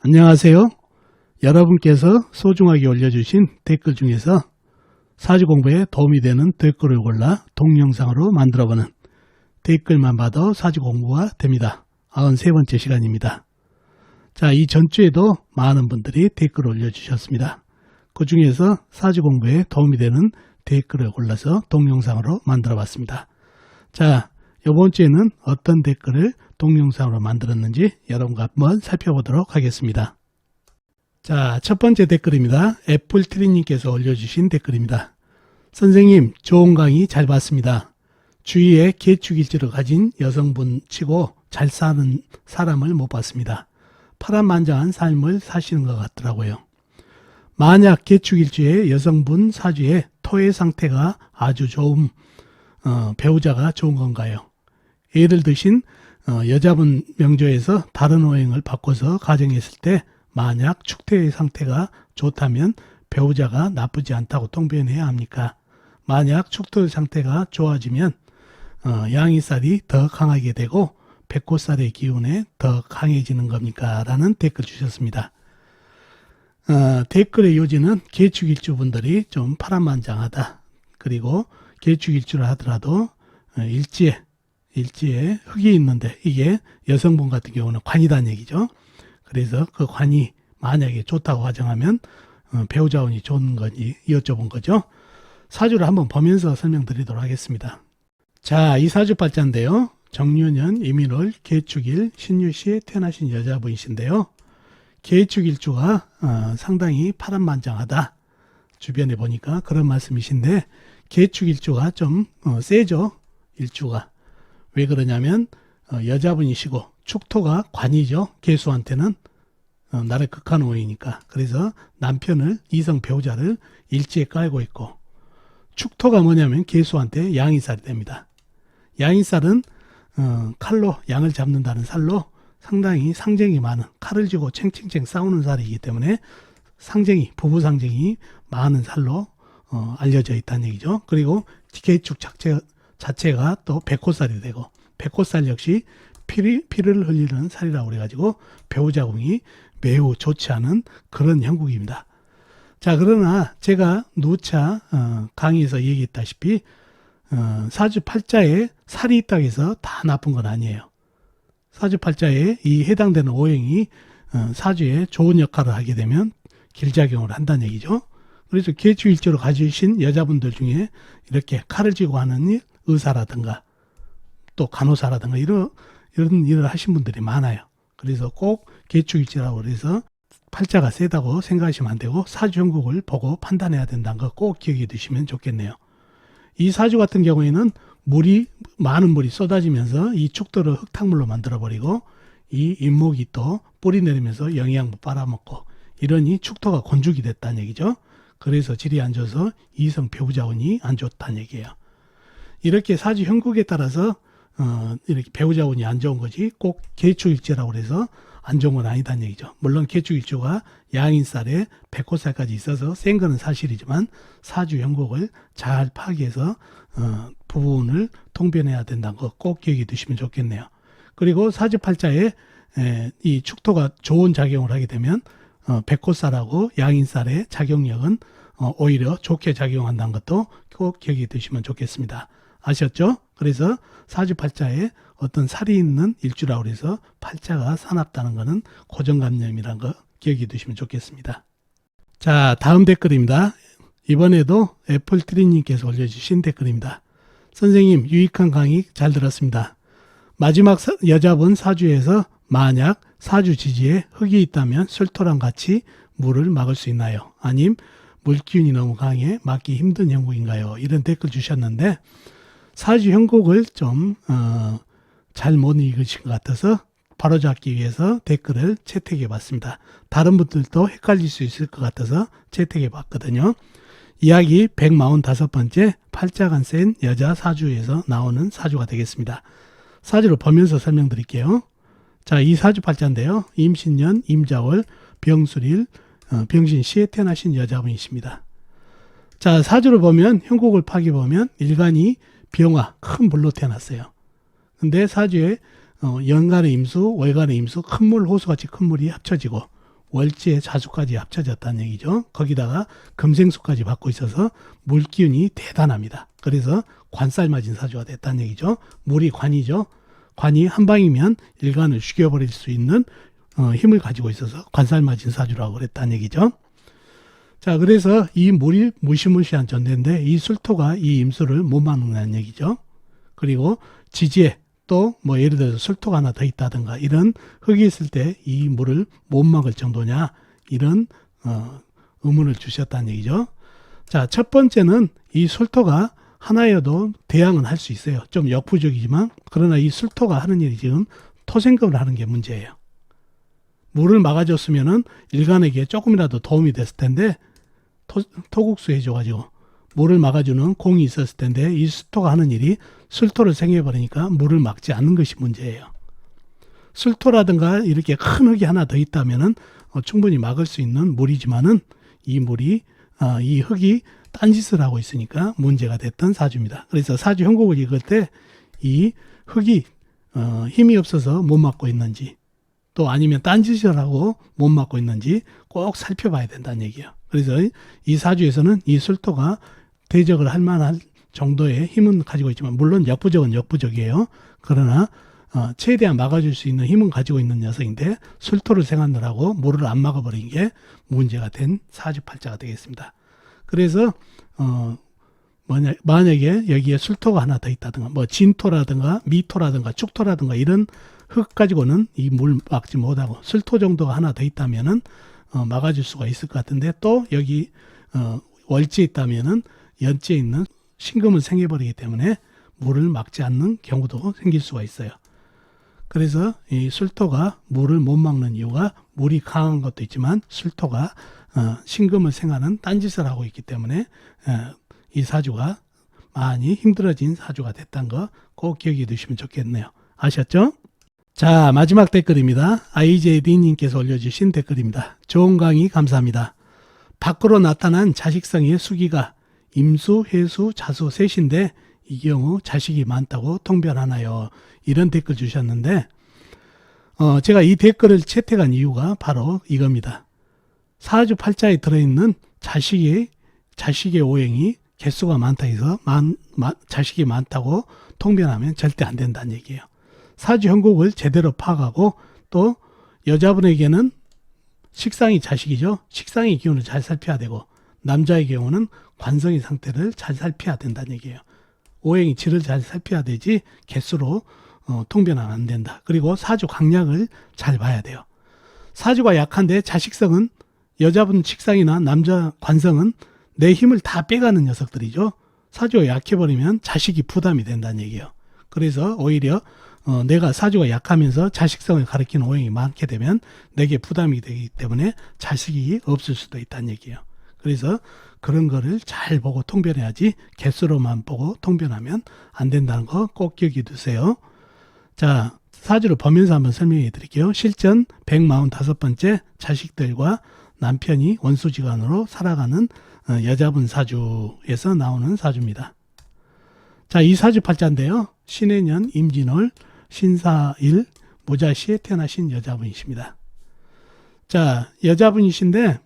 안녕하세요. 여러분께서 소중하게 올려주신 댓글 중에서 사주 공부에 도움이 되는 댓글을 골라 동영상으로 만들어보는 댓글만 봐도 사주 공부가 됩니다. 93번째 시간입니다. 자, 이 전주에도 많은 분들이 댓글을 올려주셨습니다. 그 중에서 사주 공부에 도움이 되는 댓글을 골라서 동영상으로 만들어 봤습니다. 자, 이번 주에는 어떤 댓글을 동영상으로 만들었는지 여러분과 한번 살펴보도록 하겠습니다. 자, 첫 번째 댓글입니다. 애플트리님께서 올려주신 댓글입니다. 선생님, 좋은 강의 잘 봤습니다. 주위에 개축일지를 가진 여성분 치고 잘 사는 사람을 못 봤습니다. 파란만장한 삶을 사시는 것 같더라고요. 만약 개축일주에 여성분 사주에 토의 상태가 아주 좋은 배우자가 좋은 건가요? 예를 드신 여자분 명조에서 다른 오행을 바꿔서 가정했을 때 만약 축토의 상태가 좋다면 배우자가 나쁘지 않다고 통변해야 합니까? 만약 축토의 상태가 좋아지면 양이살이 더 강하게 되고 백호살의 기운에 더 강해지는 겁니까? 라는 댓글 주셨습니다. 댓글의 요지는 개축일주분들이 좀 파란만장하다. 그리고 개축일주를 하더라도 일지에 흙이 있는데 이게 여성분 같은 경우는 관이다는 얘기죠. 그래서 그 관이 만약에 좋다고 가정하면 배우자운이 좋은 건지 여쭤본 거죠. 사주를 한번 보면서 설명드리도록 하겠습니다. 자, 이 사주 팔자인데요. 정유년, 임인월, 개축일, 신유시에 태어나신 여자분이신데요. 개축일주가 상당히 파란만장하다. 주변에 보니까 그런 말씀이신데 개축일주가 좀 세죠. 일주가. 왜 그러냐면 여자분이시고 축토가 관이죠. 개수한테는 나를 극한 오이니까. 그래서 남편을 이성 배우자를 일지에 깔고 있고 축토가 뭐냐면 개수한테 양이살이 됩니다. 양이살은 칼로 양을 잡는다는 살로 상당히 상쟁이 많은, 칼을 쥐고 챙챙챙 싸우는 살이기 때문에 상쟁이, 부부 상쟁이 많은 살로 알려져 있다는 얘기죠. 그리고 개축 자체가 또 백호살이 되고 백호살 역시 피를 흘리는 살이라고 그래가지고 배우자궁이 매우 좋지 않은 그런 형국입니다. 자, 그러나 제가 누차 강의에서 얘기했다시피 사주 팔자에 살이 있다고 해서 다 나쁜 건 아니에요. 사주 팔자에 이 해당되는 오행이 사주에 좋은 역할을 하게 되면 길작용을 한다는 얘기죠. 그래서 개축일주로 가지신 여자분들 중에 이렇게 칼을 쥐고 하는 일, 의사라든가 또 간호사라든가 이런 일을 하신 분들이 많아요. 그래서 꼭 개축일주라고 해서 팔자가 세다고 생각하시면 안 되고 사주 형국을 보고 판단해야 된다는 거 꼭 기억해 두시면 좋겠네요. 이 사주 같은 경우에는 많은 물이 쏟아지면서 이 축토를 흙탕물로 만들어버리고 이 인목이 또 뿌리 내리면서 영양분 빨아먹고 이러니 축토가 곤죽이 됐다는 얘기죠. 그래서 질이 안 좋아서 이성 배우자운이 안 좋다는 얘기예요. 이렇게 사주 형국에 따라서 이렇게 배우자운이 안 좋은 거지 꼭 개축일주라고 해서 안 좋은 건 아니다는 얘기죠. 물론 개축일주가 양인살에 백호살까지 있어서 센 거는 사실이지만 사주 형국을 잘 파악해서 부분을 통변해야 된다는 거 꼭 기억해 두시면 좋겠네요. 그리고 사주 팔자에 이 축토가 좋은 작용을 하게 되면 백호살하고 양인살의 작용력은 오히려 좋게 작용한다는 것도 꼭 기억해 두시면 좋겠습니다. 아셨죠? 그래서 사주 팔자에 어떤 살이 있는 일주라고 해서 팔자가 사납다는 것은 고정관념이라는 거 기억해 두시면 좋겠습니다. 자, 다음 댓글입니다. 이번에도 애플트리님께서 올려주신 댓글입니다. 선생님, 유익한 강의 잘 들었습니다. 마지막 여자분 사주에서 만약 사주 지지에 흙이 있다면 술토랑 같이 물을 막을 수 있나요? 아님 물기운이 너무 강해 막기 힘든 형국인가요? 이런 댓글 주셨는데 사주 형국을 좀 잘 못 읽으신 것 같아서 바로잡기 위해서 댓글을 채택해 봤습니다. 다른 분들도 헷갈릴 수 있을 것 같아서 채택해 봤거든요. 이야기 145번째 팔자간 센 여자 사주에서 나오는 사주가 되겠습니다. 사주를 보면서 설명드릴게요. 자, 이 사주 팔자인데요. 임신년, 임자월, 병술일, 병신시에 태어나신 여자분이십니다. 자, 사주를 보면 형국을 파기 보면 일간이 병화, 큰 물로 태어났어요. 근데 사주에 연간의 임수, 월간의 임수, 큰 물, 호수같이 큰 물이 합쳐지고 월지에 자수까지 합쳐졌다는 얘기죠. 거기다가 금생수까지 받고 있어서 물 기운이 대단합니다. 그래서 관쌀맞은 사주가 됐다는 얘기죠. 물이 관이죠. 관이 한 방이면 일간을 죽여버릴 수 있는 힘을 가지고 있어서 관쌀맞은 사주라고 그랬다는 얘기죠. 자, 그래서 이 물이 무시무시한 존재인데 이 술토가 이 임수를 못 막는다는 얘기죠. 그리고 지지에 또 뭐 예를 들어서 술토가 하나 더 있다든가 이런 흙이 있을 때 이 물을 못 막을 정도냐 이런 의문을 주셨다는 얘기죠. 자, 첫 번째는 이 술토가 하나여도 대항은 할 수 있어요. 좀 역부족이지만 그러나 이 술토가 하는 일이 지금 토생금을 하는 게 문제예요. 물을 막아줬으면은 일간에게 조금이라도 도움이 됐을 텐데 토국수 해줘가지고 물을 막아주는 공이 있었을 텐데 이 수토가 하는 일이 술토를 생겨버리니까 물을 막지 않는 것이 문제예요. 술토라든가 이렇게 큰 흙이 하나 더 있다면은 충분히 막을 수 있는 물이지만은 이 물이 이 흙이 딴짓을 하고 있으니까 문제가 됐던 사주입니다. 그래서 사주 형국을 읽을 때 이 흙이 힘이 없어서 못 막고 있는지 또 아니면 딴짓을 하고 못 막고 있는지 꼭 살펴봐야 된다는 얘기예요. 그래서 이 사주에서는 이 술토가 대적을 할 만한 정도의 힘은 가지고 있지만 물론 역부족은 역부족이에요. 그러나 최대한 막아줄 수 있는 힘은 가지고 있는 녀석인데 술토를 생각하느라고 물을 안 막아버린 게 문제가 된 사주팔자가 되겠습니다. 그래서 만약에 여기에 술토가 하나 더 있다든가 뭐 진토라든가 미토라든가 축토라든가 이런 흙 가지고는 이 물 막지 못하고 술토 정도가 하나 더 있다면은 막아줄 수가 있을 것 같은데 또 여기 월지에 있다면은 연지에 있는 신금을 생겨버리기 때문에 물을 막지 않는 경우도 생길 수가 있어요. 그래서 이 술토가 물을 못 막는 이유가 물이 강한 것도 있지만 술토가 신금을 생하는 딴짓을 하고 있기 때문에 이 사주가 많이 힘들어진 사주가 됐다는 거 꼭 기억해 두시면 좋겠네요. 아셨죠? 자, 마지막 댓글입니다. IJD님께서 올려주신 댓글입니다. 좋은 강의 감사합니다. 밖으로 나타난 자식성의 수기가 임수, 해수, 자수 셋인데 이 경우 자식이 많다고 통변하나요? 이런 댓글 주셨는데 제가 이 댓글을 채택한 이유가 바로 이겁니다. 사주 팔자에 들어있는 자식의 오행이 개수가 많다 해서 자식이 많다고 통변하면 절대 안 된다는 얘기예요. 사주 형국을 제대로 파악하고 또 여자분에게는 식상이 자식이죠. 식상의 기운을 잘 살펴야 되고 남자의 경우는 관성의 상태를 잘 살펴야 된다는 얘기예요. 오행이 질을 잘 살펴야 되지 개수로 통변하면 안 된다. 그리고 사주 강약을 잘 봐야 돼요. 사주가 약한데 자식성은 여자분 식상이나 남자 관성은 내 힘을 다 빼가는 녀석들이죠. 사주가 약해버리면 자식이 부담이 된다는 얘기예요. 그래서 오히려 내가 사주가 약하면서 자식성을 가리키는 오행이 많게 되면 내게 부담이 되기 때문에 자식이 없을 수도 있다는 얘기예요. 그래서 그런 거를 잘 보고 통변해야지 개수로만 보고 통변하면 안 된다는 거 꼭 기억해 두세요. 자, 사주를 보면서 한번 설명해 드릴게요. 실전 145번째 자식들과 남편이 원수지간으로 살아가는 여자분 사주에서 나오는 사주입니다. 자, 이 사주 팔자인데요. 신해년 임진월 신사일 모자시에 태어나신 여자분이십니다. 자, 여자분이신데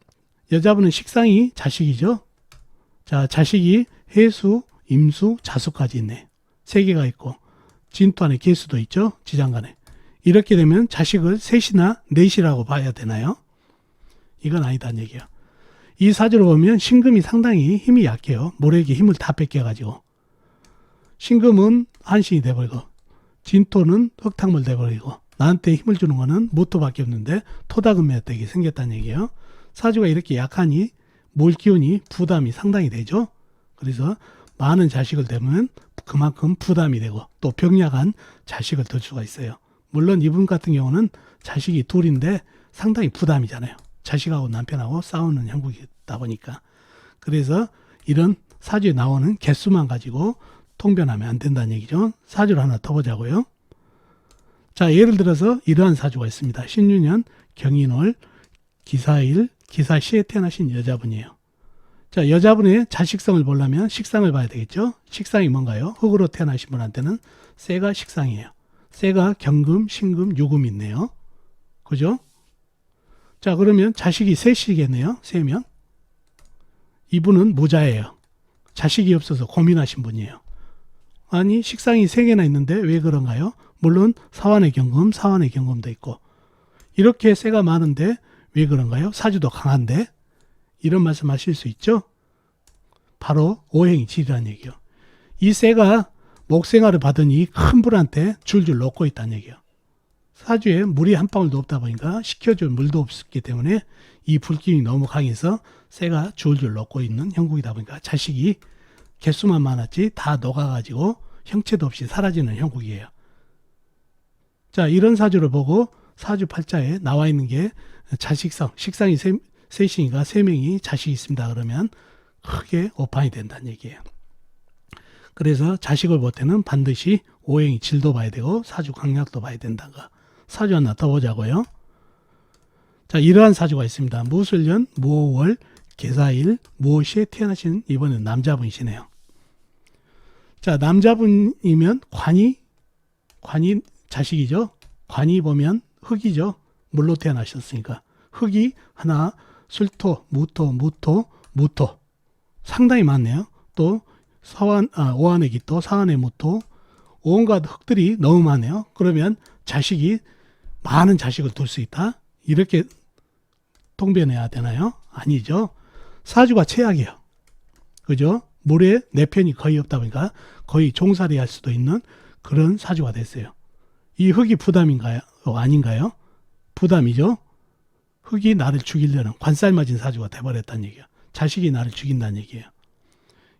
여자분은 식상이 자식이죠. 자, 자식이 해수, 임수, 자수까지 있네. 세 개가 있고 진토 안에 개수도 있죠. 지장간에. 이렇게 되면 자식을 셋이나 넷이라고 봐야 되나요? 이건 아니다는 얘기예요. 이 사주를 보면 신금이 상당히 힘이 약해요. 모래에게 힘을 다 뺏겨가지고. 신금은 한신이 돼버리고 진토는 흙탕물 돼버리고 나한테 힘을 주는 거는 무토밖에 없는데 토다금매되게 생겼다는 얘기예요. 사주가 이렇게 약하니 물기운이 부담이 상당히 되죠. 그래서 많은 자식을 대면 그만큼 부담이 되고 또 병약한 자식을 들 수가 있어요. 물론 이분 같은 경우는 자식이 둘인데 상당히 부담이잖아요. 자식하고 남편하고 싸우는 형국이다 보니까. 그래서 이런 사주에 나오는 개수만 가지고 통변하면 안 된다는 얘기죠. 사주를 하나 더 보자고요. 자, 예를 들어서 이러한 사주가 있습니다. 신유년 경인월 기사일 기사시에 태어나신 여자분이에요. 자, 여자분의 자식성을 보려면 식상을 봐야 되겠죠. 식상이 뭔가요? 흙으로 태어나신 분한테는 쇠가 식상이에요. 쇠가 경금, 신금, 유금이 있네요. 그죠? 자, 그러면 자식이 셋이겠네요. 3명. 이분은 무자예요. 자식이 없어서 고민하신 분이에요. 아니, 식상이 3개나 있는데 왜 그런가요? 물론 사환의 경금, 사환의 경금도 있고 이렇게 세가 많은데 왜 그런가요? 사주도 강한데? 이런 말씀 하실 수 있죠? 바로 오행이 지리라는 얘기예요. 이 세가 목생활을 받으니 큰 불한테 줄줄 녹고 있다는 얘기예요. 사주에 물이 한 방울도 없다 보니까 식혀줄 물도 없기 때문에 이 불기운이 너무 강해서 쇠가 줄줄 녹고 있는 형국이다 보니까 자식이 개수만 많았지 다 녹아가지고 형체도 없이 사라지는 형국이에요. 자, 이런 사주를 보고 사주 팔자에 나와 있는 게 자식성, 식상이 셋이니까 3명이 자식이 있습니다. 그러면 크게 오판이 된다는 얘기예요. 그래서 자식을 볼 때는 반드시 오행이 질도 봐야 되고 사주 강약도 봐야 된다는 거. 사주 하나 더 보자고요. 자, 이러한 사주가 있습니다. 무술년, 무오월, 계사일, 무오시에 태어나신 이번엔 남자분이시네요. 자, 남자분이면 관이 자식이죠. 관이 보면 흙이죠. 물로 태어나셨으니까. 흙이 하나, 술토, 무토, 무토, 무토. 상당히 많네요. 또 오한의 기토, 사한의 무토, 온갖 흙들이 너무 많네요. 그러면 자식이 많은 자식을 둘 수 있다. 이렇게 통변해야 되나요? 아니죠. 사주가 최악이에요. 그죠? 물에 내편이 거의 없다 보니까 거의 종살이 할 수도 있는 그런 사주가 됐어요. 이 흙이 부담인가요? 아닌가요? 부담이죠. 흙이 나를 죽이려는 관살맞은 사주가 돼버렸다는 얘기예요. 자식이 나를 죽인다는 얘기예요.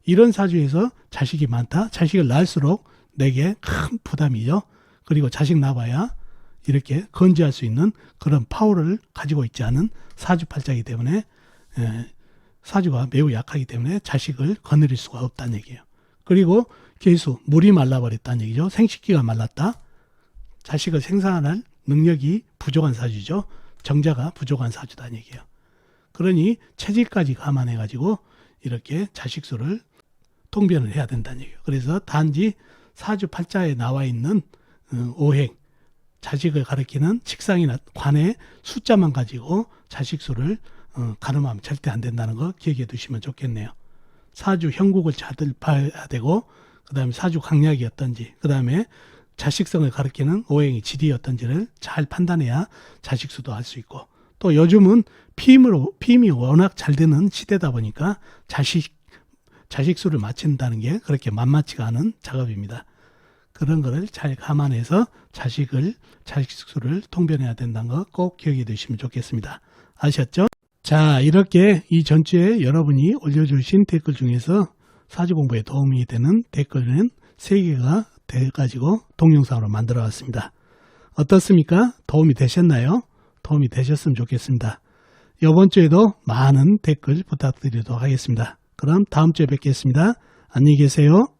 이런 사주에서 자식이 많다. 자식을 낳을수록 내게 큰 부담이죠. 그리고 자식 낳아야 이렇게 건재할 수 있는 그런 파워를 가지고 있지 않은 사주팔자이기 때문에 사주가 매우 약하기 때문에 자식을 거느릴 수가 없다는 얘기예요. 그리고 계수, 물이 말라버렸다는 얘기죠. 생식기가 말랐다. 자식을 생산할 능력이 부족한 사주죠. 정자가 부족한 사주다는 얘기예요. 그러니 체질까지 감안해가지고 이렇게 자식수를 통변을 해야 된다는 얘기예요. 그래서 단지 사주팔자에 나와 있는 오행, 자식을 가리키는 식상이나 관의 숫자만 가지고 자식수를 가늠하면 절대 안 된다는 거 기억해 두시면 좋겠네요. 사주 형국을 잘 봐야 되고 그 다음에 사주 강약이 어떤지 그 다음에 자식성을 가리키는 오행이 지리였던지를 잘 판단해야 자식수도 할 수 있고 또 요즘은 피임이 워낙 잘 되는 시대다 보니까 자식수를 맞춘다는 게 그렇게 만만치가 않은 작업입니다. 그런 거를 잘 감안해서 자식수를 통변해야 된다는 거 꼭 기억해 두시면 좋겠습니다. 아셨죠? 자, 이렇게 이 전주에 여러분이 올려주신 댓글 중에서 사주 공부에 도움이 되는 댓글은 3개가 돼가지고 동영상으로 만들어 왔습니다. 어떻습니까? 도움이 되셨나요? 도움이 되셨으면 좋겠습니다. 이번 주에도 많은 댓글 부탁드리도록 하겠습니다. 그럼 다음 주에 뵙겠습니다. 안녕히 계세요.